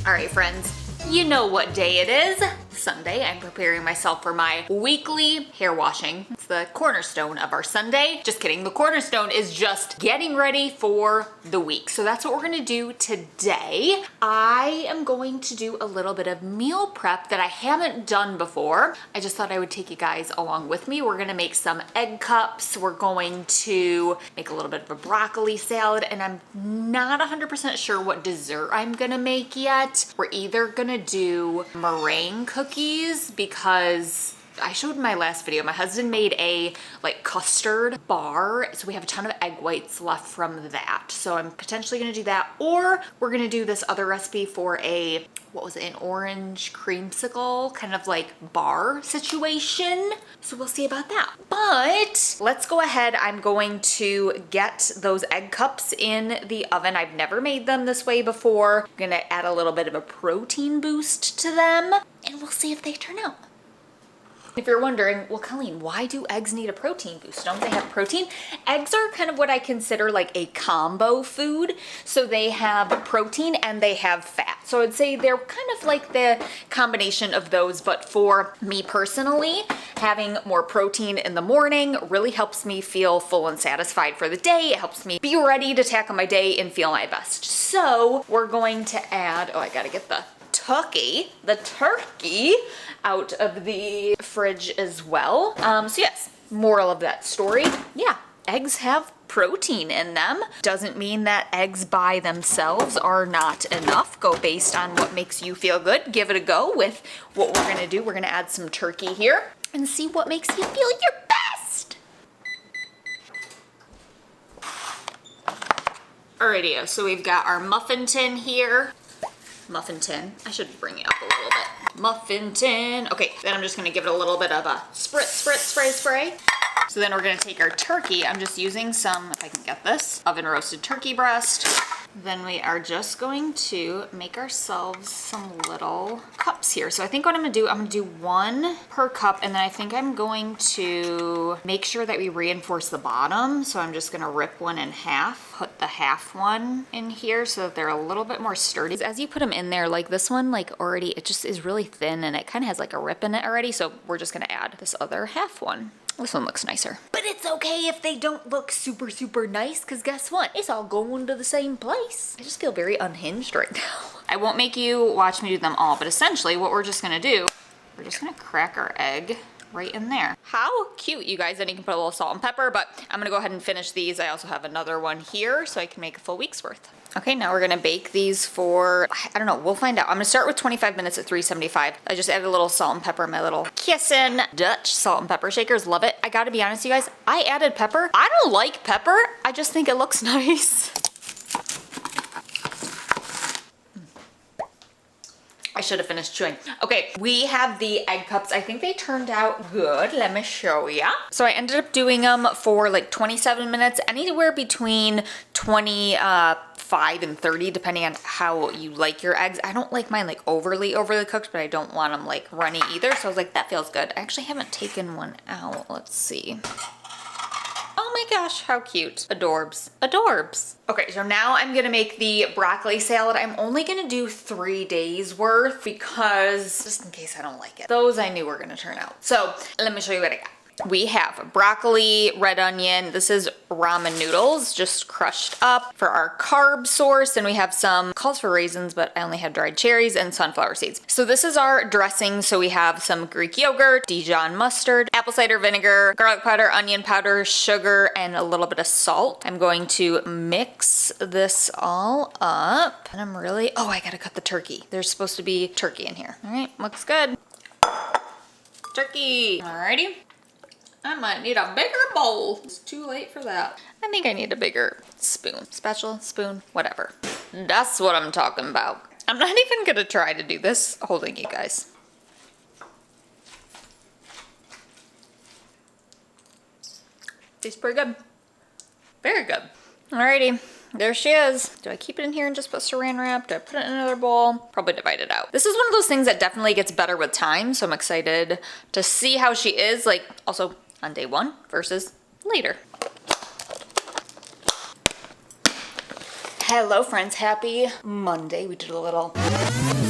All right, friends, you know what day it is. Sunday. I'm preparing myself for my weekly hair washing. It's the cornerstone of our Sunday. Just kidding. The cornerstone is just getting ready for the week. So that's what we're gonna do today. I am going to do a little bit of meal prep that I haven't done before. I just thought I would take you guys along with me. We're gonna make some egg cups. We're going to make a little bit of a broccoli salad, and I'm not 100% sure what dessert I'm gonna make yet. We're either gonna do meringue cookies because I showed in my last video, my husband made a like custard bar. So we have a ton of egg whites left from that. So I'm potentially gonna do that, or we're gonna do this other recipe for a, what was it, an orange creamsicle kind of like bar situation. So we'll see about that. But let's go ahead. I'm going to get those egg cups in the oven. I've never made them this way before. I'm gonna add a little bit of a protein boost to them, and we'll see if they turn out. If you're wondering, well, Colleen, why do eggs need a protein boost? Don't they have protein? Eggs are kind of what I consider like a combo food. So they have protein and they have fat. So I'd say they're kind of like the combination of those. But for me personally, having more protein in the morning really helps me feel full and satisfied for the day. It helps me be ready to tackle my day and feel my best. So we're going to add, oh, I gotta get the turkey out of the fridge as well. So yes, moral of that story, yeah, eggs have protein in them. Doesn't mean that eggs by themselves are not enough. Go based on what makes you feel good. Give it a go with what we're gonna do. We're gonna add some turkey here and see what makes you feel your best. Alrighty, so we've got our muffin tin here. Muffin tin. I should bring it up a little bit. Muffin tin. Okay, then I'm just gonna give it a little bit of a spray. So then we're gonna take our turkey. I'm just using some, if I can get this, oven roasted turkey breast. Then we are just going to make ourselves some little cups here. So I think what I'm gonna do one per cup, and then I think I'm going to make sure that we reinforce the bottom. So I'm just gonna rip one in half, put the half one in here so that they're a little bit more sturdy. As you put them in there, like this one, like already, it just is really thin and it kind of has like a rip in it already. So we're just gonna add this other half one. This one looks nicer. But it's okay if they don't look super, super nice, because guess what? It's all going to the same place. I just feel very unhinged right now. I won't make you watch me do them all, but essentially what we're just gonna do, we're just gonna crack our egg right in there. How cute, you guys. Then you can put a little salt and pepper, but I'm gonna go ahead and finish these. I also have another one here so I can make a full week's worth. Okay, now we're gonna bake these for, I don't know, we'll find out. I'm gonna start with 25 minutes at 375. I just added a little salt and pepper in my little Christensen Dutch salt and pepper shakers. Love it. I gotta be honest, you guys, I added pepper. I don't like pepper. I just think it looks nice. I should have finished chewing. Okay, we have the egg cups. I think they turned out good. Let me show ya. So I ended up doing them for like 27 minutes, anywhere between 25 and 30, depending on how you like your eggs. I don't like mine like overly cooked, but I don't want them like runny either. So I was like, that feels good. I actually haven't taken one out. Let's see. Oh my gosh, how cute. Adorbs. Adorbs. Okay, so now I'm gonna make the broccoli salad. I'm only gonna do 3 days worth because just in case I don't like it. Those I knew were gonna turn out. So let me show you what I got. We have broccoli, red onion. This is ramen noodles, just crushed up for our carb source. And we have some, calls for raisins, but I only have dried cherries and sunflower seeds. So this is our dressing. So we have some Greek yogurt, Dijon mustard, apple cider vinegar, garlic powder, onion powder, sugar, and a little bit of salt. I'm going to mix this all up. And I'm really, oh, I gotta cut the turkey. There's supposed to be turkey in here. All right, looks good. Turkey. Alrighty. I might need a bigger bowl. It's too late for that. I think I need a bigger spoon. Spatula, spoon, whatever. That's what I'm talking about. I'm not even gonna try to do this holding you guys. Tastes pretty good. Very good. Alrighty, there she is. Do I keep it in here and just put saran wrap? Do I put it in another bowl? Probably divide it out. This is one of those things that definitely gets better with time, so I'm excited to see how she is, like, also on day one versus later. Hello friends, happy Monday. We did a little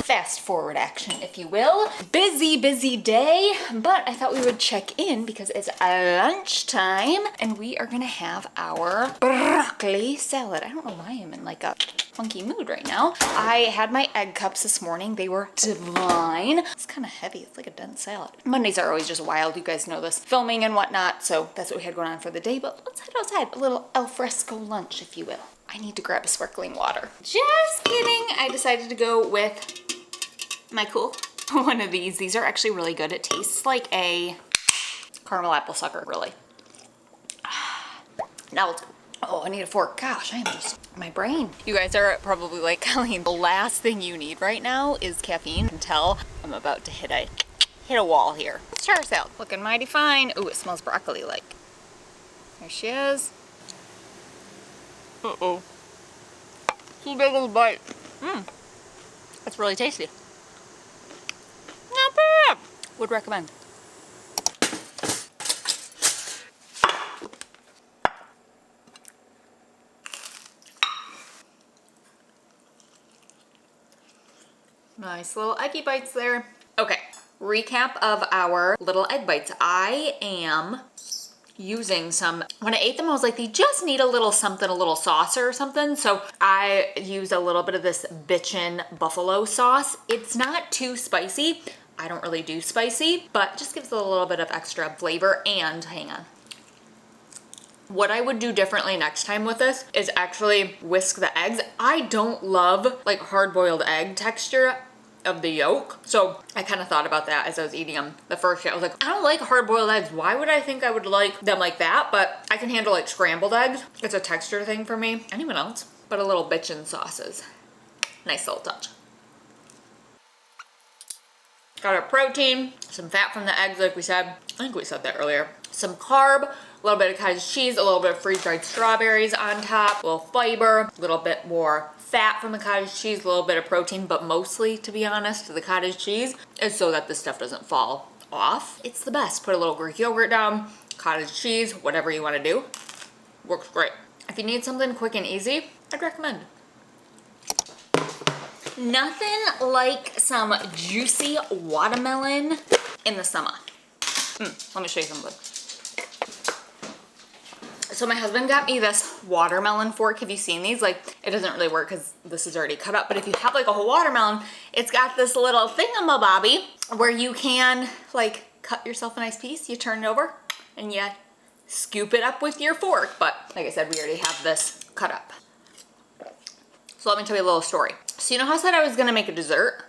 fast forward action, if you will. Busy day, but I thought we would check in because it's lunchtime and we are gonna have our broccoli salad. I don't know why I'm in like a funky mood right now. I had my egg cups this morning. They were divine. It's kind of heavy. It's like a dense salad. Mondays are always just wild. You guys know this. Filming and whatnot, so that's what we had going on for the day, but let's head outside. A little al fresco lunch, if you will. I need to grab a sparkling water. Just kidding. I decided to go with my cool one of these. These are actually really good. It tastes like a caramel apple sucker, really. Now let's go. Oh, I need a fork. Gosh, I am just, my brain. You guys are probably like, Colleen, the last thing you need right now is caffeine. You can tell I'm about to hit a wall here. Let's try our salad. Looking mighty fine. Ooh, it smells broccoli-like. There she is. Uh-oh. Two big old bite. That's really tasty. Not bad. Would recommend. Nice little eggy bites there. Okay, recap of our little egg bites. I am using some, when I ate them, I was like, they just need a little something, a little sauce or something. So I used a little bit of this bitchin' buffalo sauce. It's not too spicy. I don't really do spicy, but just gives it a little bit of extra flavor. And hang on. What I would do differently next time with this is actually whisk the eggs. I don't love like hard-boiled egg texture of the yolk. So I kind of thought about that as I was eating them the first day. I was like, I don't like hard-boiled eggs. Why would I think I would like them like that? But I can handle like scrambled eggs. It's a texture thing for me. Anyone else? But a little bitchin' sauces. Nice little touch. Got our protein, some fat from the eggs like we said. I think we said that earlier. Some carb, a little bit of cottage cheese, a little bit of freeze-dried strawberries on top, a little fiber, a little bit more fat from the cottage cheese, a little bit of protein, but mostly, to be honest, the cottage cheese is so that this stuff doesn't fall off. It's the best. Put a little Greek yogurt down, cottage cheese, whatever you want to do. Works great. If you need something quick and easy, I'd recommend. Nothing like some juicy watermelon in the summer. Let me show you something. So my husband got me this watermelon fork. Have you seen these? Like, it doesn't really work because this is already cut up, but if you have like a whole watermelon, it's got this little thingamabobby where you can like cut yourself a nice piece. You turn it over and you scoop it up with your fork. But like I said, we already have this cut up. So let me tell you a little story. So you know how I said I was gonna make a dessert?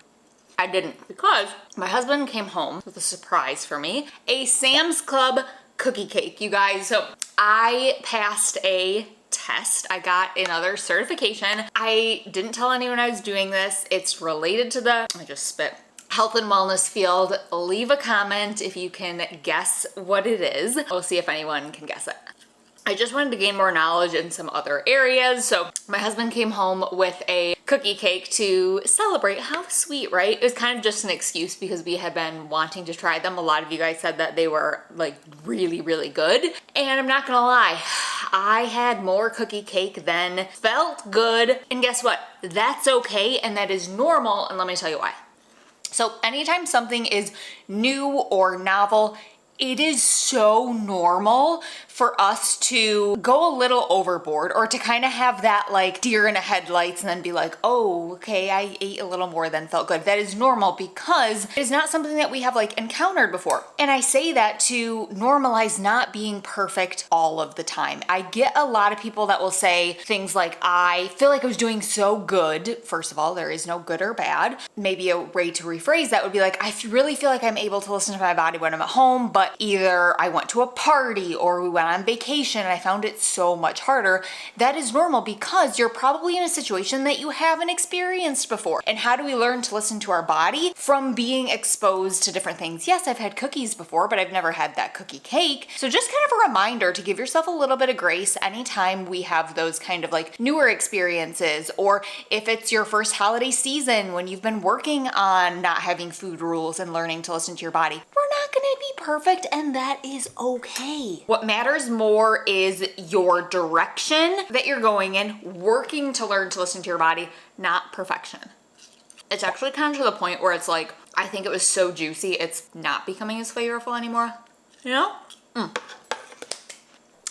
I didn't, because my husband came home with a surprise for me. A Sam's Club cookie cake, you guys. So I passed a test. I got another certification. I didn't tell anyone I was doing this. It's related to the, I just spit, health and wellness field. Leave a comment if you can guess what it is. We'll see if anyone can guess it. I just wanted to gain more knowledge in some other areas. So my husband came home with a cookie cake to celebrate. How sweet, right? It was kind of just an excuse because we had been wanting to try them. A lot of you guys said that they were like really, really good. And I'm not gonna lie, I had more cookie cake than felt good. And guess what? That's okay, and that is normal, and let me tell you why. So anytime something is new or novel, it is so normal for us to go a little overboard or to kind of have that like deer in the headlights and then be like, oh, okay, I ate a little more than felt good. That is normal because it is not something that we have like encountered before. And I say that to normalize not being perfect all of the time. I get a lot of people that will say things like, I feel like I was doing so good. First of all, there is no good or bad. Maybe a way to rephrase that would be like, I really feel like I'm able to listen to my body when I'm at home, but either I went to a party or we went on vacation and I found it so much harder. That is normal because you're probably in a situation that you haven't experienced before. And how do we learn to listen to our body? From being exposed to different things. Yes, I've had cookies before, but I've never had that cookie cake. So just kind of a reminder to give yourself a little bit of grace anytime we have those kind of like newer experiences, or if it's your first holiday season when you've been working on not having food rules and learning to listen to your body. We're not gonna be perfect, and that is okay. What matters matters more is your direction that you're going in, working to learn to listen to your body, not perfection. It's actually kind of to the point where it's like, I think it was so juicy, it's not becoming as flavorful anymore. You know?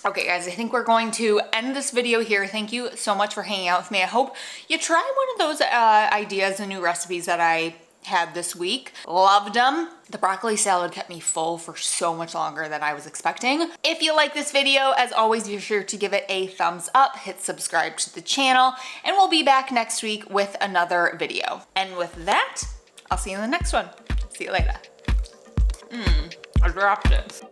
Okay guys, I think we're going to end this video here. Thank you so much for hanging out with me. I hope you try one of those ideas and new recipes that I had this week. Loved them. The broccoli salad kept me full for so much longer than I was expecting. If you like this video, as always, be sure to give it a thumbs up, hit subscribe to the channel, and we'll be back next week with another video. And with that, I'll see you in the next one. See you later. I dropped it.